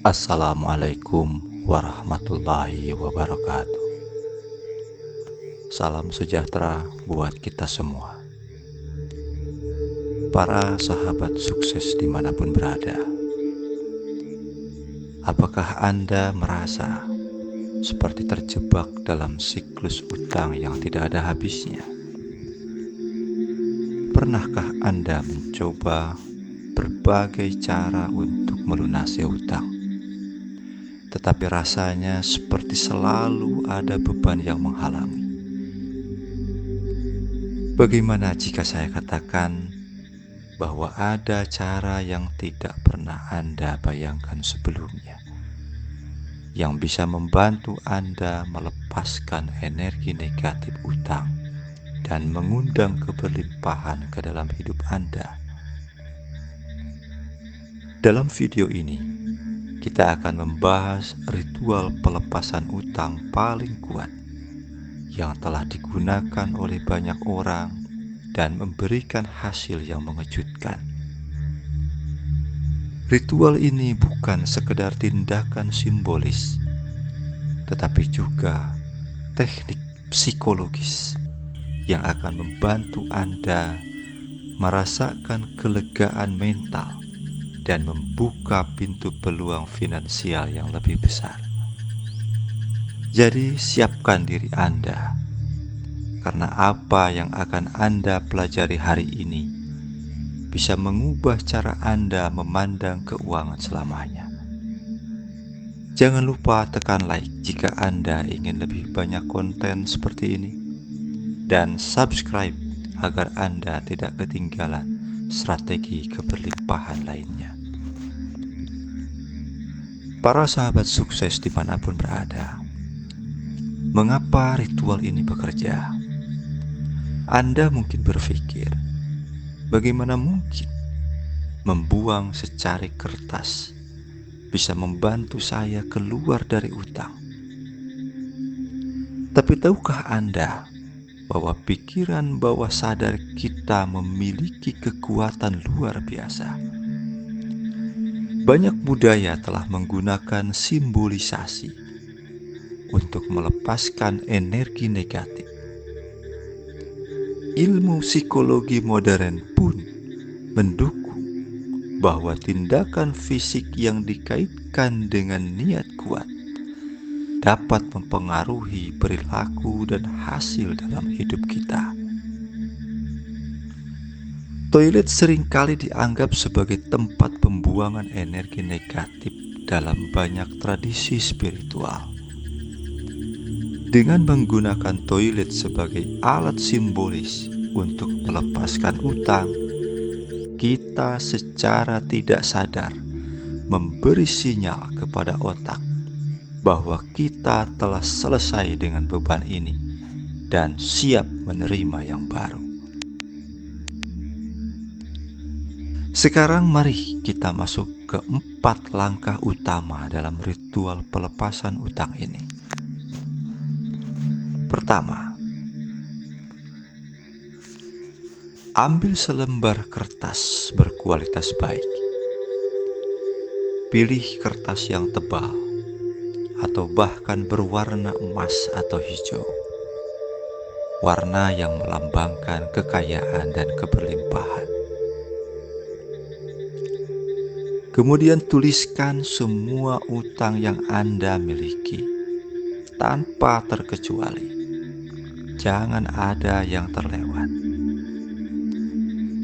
Assalamualaikum warahmatullahi wabarakatuh. Salam sejahtera buat kita semua. Para sahabat sukses dimanapun berada. Apakah Anda merasa seperti terjebak dalam siklus utang yang tidak ada habisnya? Pernahkah Anda mencoba berbagai cara untuk melunasi utang? Tetapi rasanya seperti selalu ada beban yang menghalangi. Bagaimana jika saya katakan bahwa ada cara yang tidak pernah Anda bayangkan sebelumnya, yang bisa membantu Anda melepaskan energi negatif utang dan mengundang keberlimpahan ke dalam hidup Anda? Dalam video ini, kita akan membahas ritual pelepasan utang paling kuat yang telah digunakan oleh banyak orang dan memberikan hasil yang mengejutkan. Ritual ini bukan sekedar tindakan simbolis, tetapi juga teknik psikologis yang akan membantu Anda merasakan kelegaan mental dan membuka pintu peluang finansial yang lebih besar. Jadi siapkan diri Anda, karena apa yang akan Anda pelajari hari ini bisa mengubah cara Anda memandang keuangan selamanya. Jangan lupa tekan like jika Anda ingin lebih banyak konten seperti ini, dan subscribe agar Anda tidak ketinggalan strategi keberlimpahan lainnya. Para sahabat sukses dimanapun berada, mengapa ritual ini bekerja? Anda mungkin berpikir, bagaimana mungkin membuang secari kertas bisa membantu saya keluar dari utang? Tapi tahukah Anda bahwa pikiran bawah sadar kita memiliki kekuatan luar biasa? Banyak budaya telah menggunakan simbolisasi untuk melepaskan energi negatif. Ilmu psikologi modern pun mendukung bahwa tindakan fisik yang dikaitkan dengan niat kuat dapat mempengaruhi perilaku dan hasil dalam hidup kita. Toilet seringkali dianggap sebagai tempat pembuangan energi negatif dalam banyak tradisi spiritual. Dengan menggunakan toilet sebagai alat simbolis untuk melepaskan utang, kita secara tidak sadar memberi sinyal kepada otak bahwa kita telah selesai dengan beban ini dan siap menerima yang baru. Sekarang mari kita masuk ke 4 langkah utama dalam ritual pelepasan utang ini. Pertama, ambil selembar kertas berkualitas baik. Pilih kertas yang tebal atau bahkan berwarna emas atau hijau, warna yang melambangkan kekayaan dan keberlimpahan. Kemudian tuliskan semua utang yang Anda miliki tanpa terkecuali. Jangan ada yang terlewat.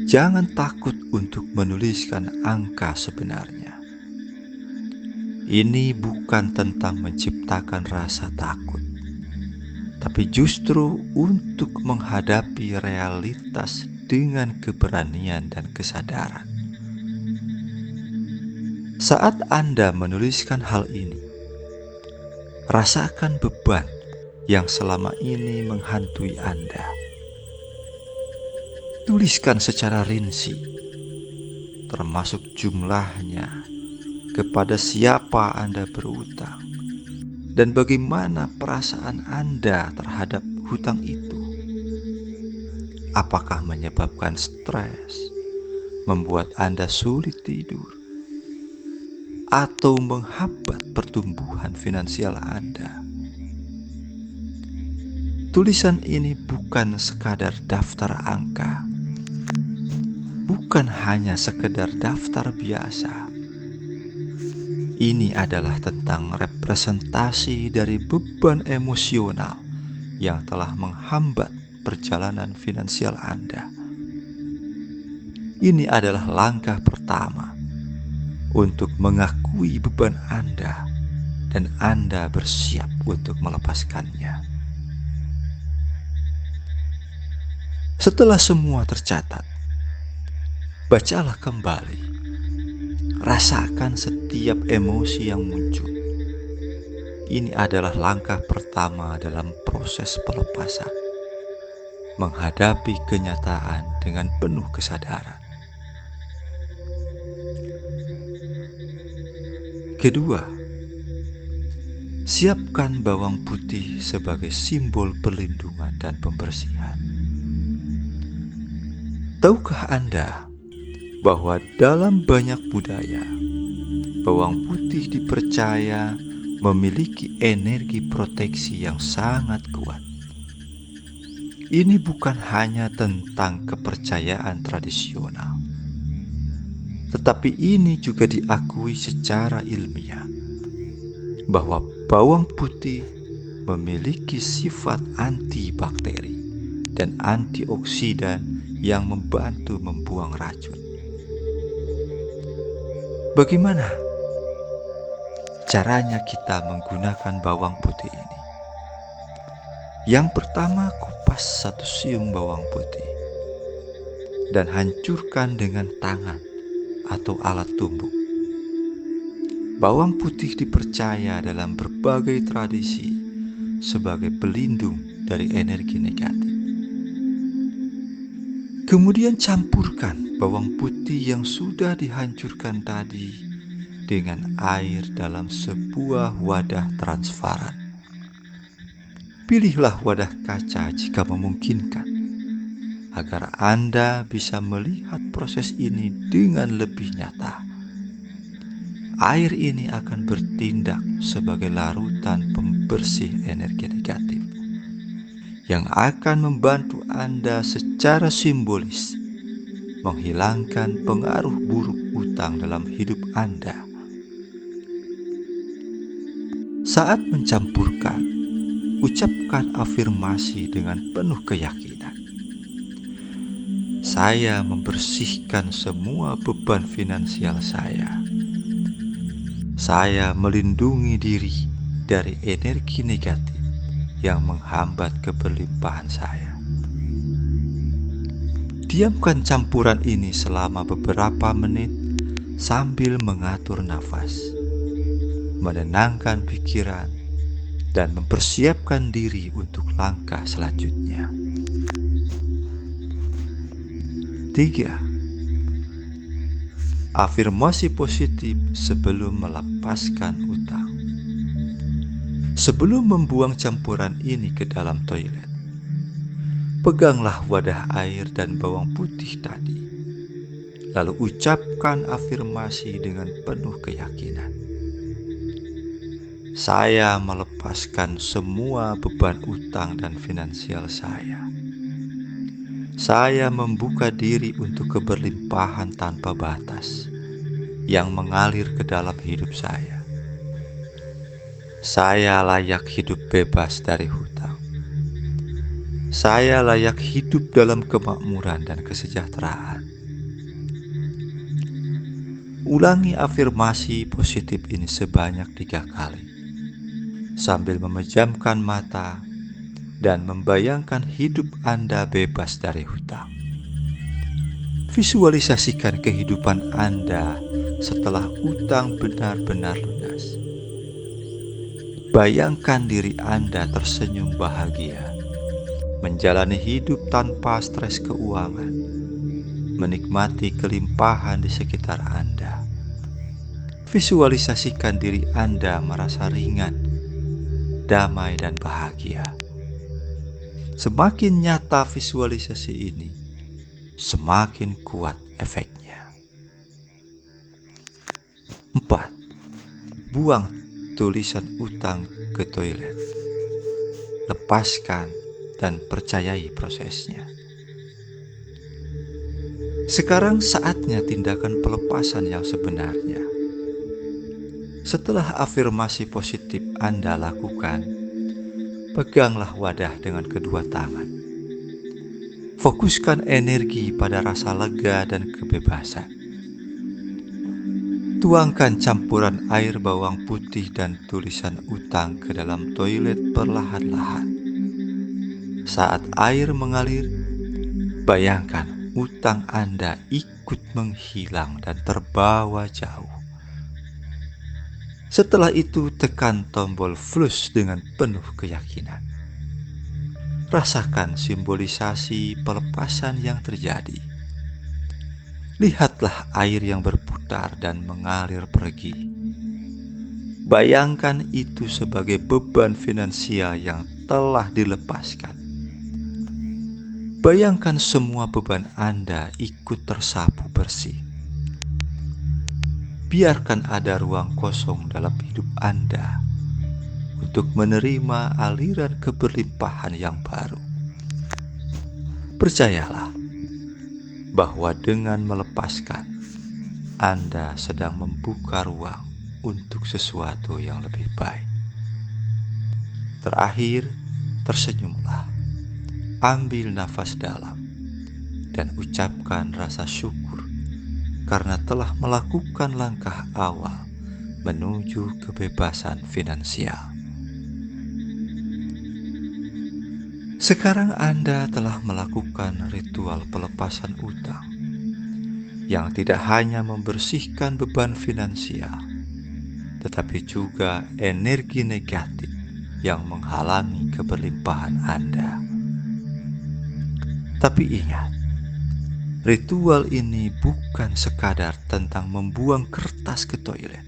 Jangan takut untuk menuliskan angka sebenarnya. Ini bukan tentang menciptakan rasa takut, tapi justru untuk menghadapi realitas dengan keberanian dan kesadaran. Saat Anda menuliskan hal ini, rasakan beban yang selama ini menghantui Anda. Tuliskan secara rinci, termasuk jumlahnya, kepada siapa Anda berutang, dan bagaimana perasaan Anda terhadap hutang itu. Apakah menyebabkan stres, membuat Anda sulit tidur, atau menghambat pertumbuhan finansial Anda. Tulisan ini bukan sekadar daftar angka, bukan hanya sekedar daftar biasa. Ini adalah tentang representasi dari beban emosional yang telah menghambat perjalanan finansial Anda. Ini adalah langkah pertama untuk mengakui beban Anda dan Anda bersiap untuk melepaskannya. Setelah semua tercatat, bacalah kembali. Rasakan setiap emosi yang muncul. Ini adalah langkah pertama dalam proses pelepasan. Menghadapi kenyataan dengan penuh kesadaran. Kedua, siapkan bawang putih sebagai simbol perlindungan dan pembersihan. Tahukah Anda bahwa dalam banyak budaya, bawang putih dipercaya memiliki energi proteksi yang sangat kuat? Ini bukan hanya tentang kepercayaan tradisional, tetapi ini juga diakui secara ilmiah bahwa bawang putih memiliki sifat antibakteri dan antioksidan yang membantu membuang racun. Bagaimana caranya kita menggunakan bawang putih ini? Yang pertama, kupas 1 siung bawang putih dan hancurkan dengan tangan atau alat tumbuk. Bawang putih dipercaya dalam berbagai tradisi sebagai pelindung dari energi negatif. Kemudian campurkan bawang putih yang sudah dihancurkan tadi dengan air dalam sebuah wadah transparan. Pilihlah wadah kaca jika memungkinkan, agar Anda bisa melihat proses ini dengan lebih nyata. Air ini akan bertindak sebagai larutan pembersih energi negatif yang akan membantu Anda secara simbolis menghilangkan pengaruh buruk utang dalam hidup Anda. Saat mencampurkan, ucapkan afirmasi dengan penuh keyakinan. Saya membersihkan semua beban finansial saya. Saya melindungi diri dari energi negatif yang menghambat keberlimpahan saya. Diamkan campuran ini selama beberapa menit sambil mengatur nafas, menenangkan pikiran, dan mempersiapkan diri untuk langkah selanjutnya. 3. Afirmasi positif sebelum melepaskan utang. Sebelum membuang campuran ini ke dalam toilet, peganglah wadah air dan bawang putih tadi, lalu ucapkan afirmasi dengan penuh keyakinan. Saya melepaskan semua beban utang dan finansial saya. Saya membuka diri untuk keberlimpahan tanpa batas yang mengalir ke dalam hidup saya. Saya layak hidup bebas dari hutang. Saya layak hidup dalam kemakmuran dan kesejahteraan. Ulangi afirmasi positif ini sebanyak 3 kali, sambil memejamkan mata dan membayangkan hidup Anda bebas dari hutang. Visualisasikan kehidupan Anda setelah utang benar-benar lunas. Bayangkan diri Anda tersenyum bahagia, menjalani hidup tanpa stres keuangan, menikmati kelimpahan di sekitar Anda. Visualisasikan diri Anda merasa ringan, damai, dan bahagia. Semakin nyata visualisasi ini, semakin kuat efeknya. 4. buang tulisan utang ke toilet. Lepaskan dan percayai prosesnya. Sekarang saatnya tindakan pelepasan yang sebenarnya. Setelah afirmasi positif Anda lakukan, peganglah wadah dengan kedua tangan. Fokuskan energi pada rasa lega dan kebebasan. Tuangkan campuran air bawang putih dan tulisan utang ke dalam toilet perlahan-lahan. Saat air mengalir, bayangkan utang Anda ikut menghilang dan terbawa jauh. Setelah itu, tekan tombol flush dengan penuh keyakinan. Rasakan simbolisasi pelepasan yang terjadi. Lihatlah air yang berputar dan mengalir pergi. Bayangkan itu sebagai beban finansial yang telah dilepaskan. Bayangkan semua beban Anda ikut tersapu bersih. Biarkan ada ruang kosong dalam hidup Anda untuk menerima aliran keberlimpahan yang baru. Percayalah bahwa dengan melepaskan, Anda sedang membuka ruang untuk sesuatu yang lebih baik. Terakhir, tersenyumlah. Ambil nafas dalam dan ucapkan rasa syukur karena telah melakukan langkah awal menuju kebebasan finansial. Sekarang Anda telah melakukan ritual pelepasan utang yang tidak hanya membersihkan beban finansial, tetapi juga energi negatif yang menghalangi keberlimpahan Anda. Tapi ingat, ritual ini bukan sekadar tentang membuang kertas ke toilet.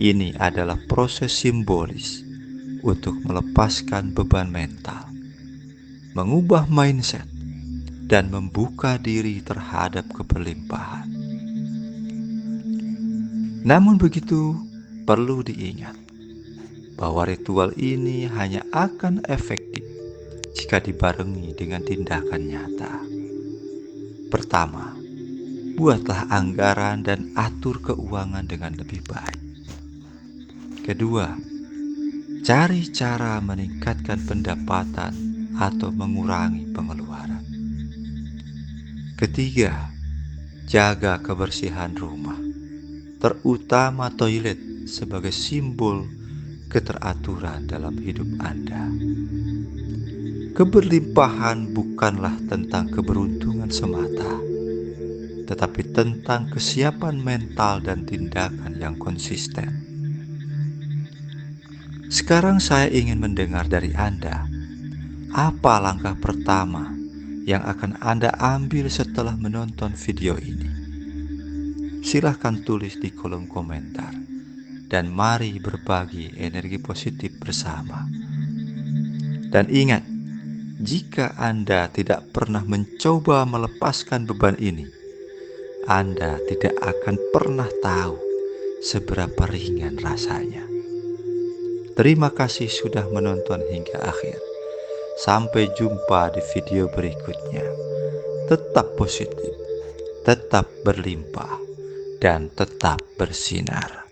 Ini adalah proses simbolis untuk melepaskan beban mental, mengubah mindset, dan membuka diri terhadap keberlimpahan. Namun begitu, perlu diingat bahwa ritual ini hanya akan efektif jika dibarengi dengan tindakan nyata. Pertama, buatlah anggaran dan atur keuangan dengan lebih baik. Kedua, cari cara meningkatkan pendapatan atau mengurangi pengeluaran. Ketiga, jaga kebersihan rumah, terutama toilet sebagai simbol keteraturan dalam hidup Anda. Keberlimpahan bukanlah tentang keberuntungan semata, tetapi tentang kesiapan mental dan tindakan yang konsisten. Sekarang saya ingin mendengar dari Anda, apa langkah pertama yang akan Anda ambil setelah menonton video ini? Silahkan tulis di kolom komentar, dan mari berbagi energi positif bersama. Dan ingat, jika Anda tidak pernah mencoba melepaskan beban ini, Anda tidak akan pernah tahu seberapa ringan rasanya. Terima kasih sudah menonton hingga akhir. Sampai jumpa di video berikutnya. Tetap positif, tetap berlimpah, dan tetap bersinar.